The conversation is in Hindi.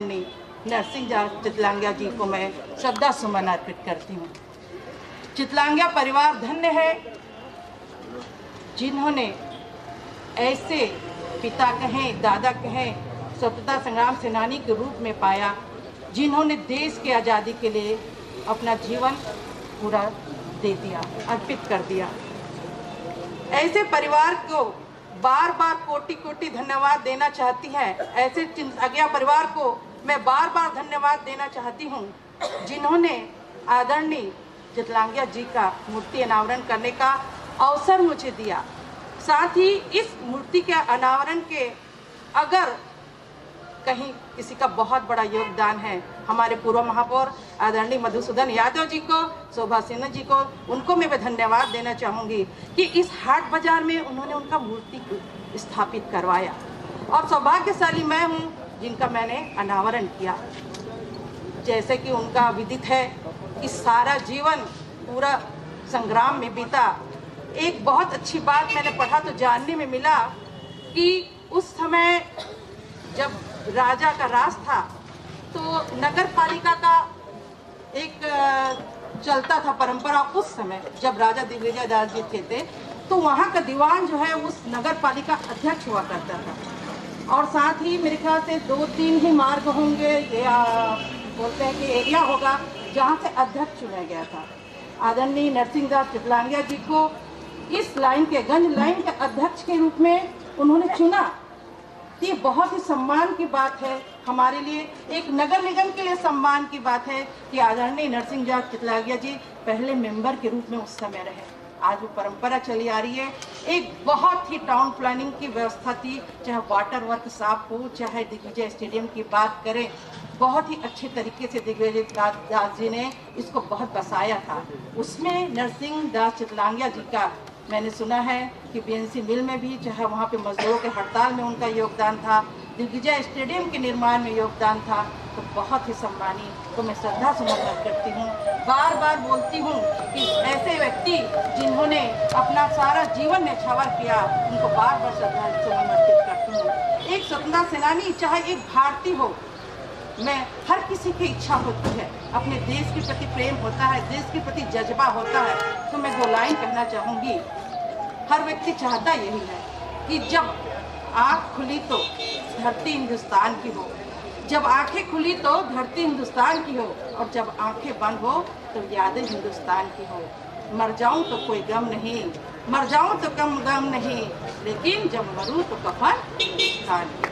नरसिंह चितलांगिया जी को मैं श्रद्धा सुमन अर्पित करती हूँ। चितलांगिया परिवार धन्य है जिन्होंने ऐसे पिता कहें, दादा कहें, स्वतंत्रता संग्राम सेनानी के रूप में पाया, जिन्होंने देश की आज़ादी के लिए अपना जीवन पूरा दे दिया, अर्पित कर दिया। ऐसे परिवार को बार बार कोटि कोटि धन्यवाद देना चाहती है। ऐसे चितलांगिया परिवार को मैं बार बार धन्यवाद देना चाहती हूँ जिन्होंने आदरणीय चितलांगिया जी का मूर्ति अनावरण करने का अवसर मुझे दिया। साथ ही इस मूर्ति के अनावरण के अगर कहीं किसी का बहुत बड़ा योगदान है, हमारे पूर्व महापौर आदरणीय मधुसूदन यादव जी को, शोभा सिन्हा जी को, उनको मैं धन्यवाद देना चाहूँगी कि इस हाट बाजार में उन्होंने उनका मूर्ति स्थापित करवाया। और सौभाग्यशाली मैं हूँ जिनका मैंने अनावरण किया। जैसे कि उनका विदित है कि सारा जीवन पूरा संग्राम में बीता। एक बहुत अच्छी बात मैंने पढ़ा तो जानने में मिला कि उस समय जब राजा का राज था तो नगर पालिका का एक चलता था परंपरा। उस समय जब राजा दिग्विजय दास जी थे तो वहाँ का दीवान जो है उस नगर पालिका अध्यक्ष हुआ करता था। और साथ ही मेरे ख्याल से 2-3 ही मार्ग होंगे या बोलते हैं कि एरिया होगा जहाँ से अध्यक्ष चुना गया था। आदरणीय नरसिंह चितलांगिया जी को इस लाइन के, गंज लाइन के अध्यक्ष के रूप में उन्होंने चुना। ये बहुत ही सम्मान की बात है हमारे लिए, एक नगर निगम के लिए सम्मान की बात है कि आदरणीय नरसिंह चितलांगिया जी पहले मेंबर के रूप में उस समय रहे। आज वो परंपरा चली आ रही है। एक बहुत ही टाउन प्लानिंग की व्यवस्था थी, चाहे वाटर वर्क साफ हो, चाहे दिग्विजय स्टेडियम की बात करें, बहुत ही अच्छे तरीके से दिग्विजय दास जी ने इसको बहुत बसाया था। उसमें नरसिंह दास चितलांगिया जी का मैंने सुना है कि बीएनसी मिल में भी, चाहे वहाँ पे मजदूरों के हड़ताल में उनका योगदान था, दिग्विजय स्टेडियम के निर्माण में योगदान था, तो बहुत ही सम्मानी को मैं श्रद्धा सुमन अर्पित करती हूँ। बार बार बोलती हूँ कि ऐसे व्यक्ति जिन्होंने अपना सारा जीवन न्यौछावर किया, उनको बार बार श्रद्धा सुमन अर्पित करती हूँ। एक स्वतंत्रता सेनानी, चाहे एक भारतीय हो, मैं हर किसी की इच्छा होती है, अपने देश के प्रति प्रेम होता है, देश के प्रति जज्बा होता है। तो मैं 2 लाइन कहना चाहूँगी। हर व्यक्ति चाहता यही है कि जब आँख खुली तो धरती हिंदुस्तान की हो, जब आंखें खुली तो धरती हिंदुस्तान की हो, और जब आंखें बंद हो तो यादें हिंदुस्तान की हो। मर जाऊं तो कोई गम नहीं, मर जाऊं तो कम गम नहीं, लेकिन जब मरूं तो कफन हिंदुस्तान की।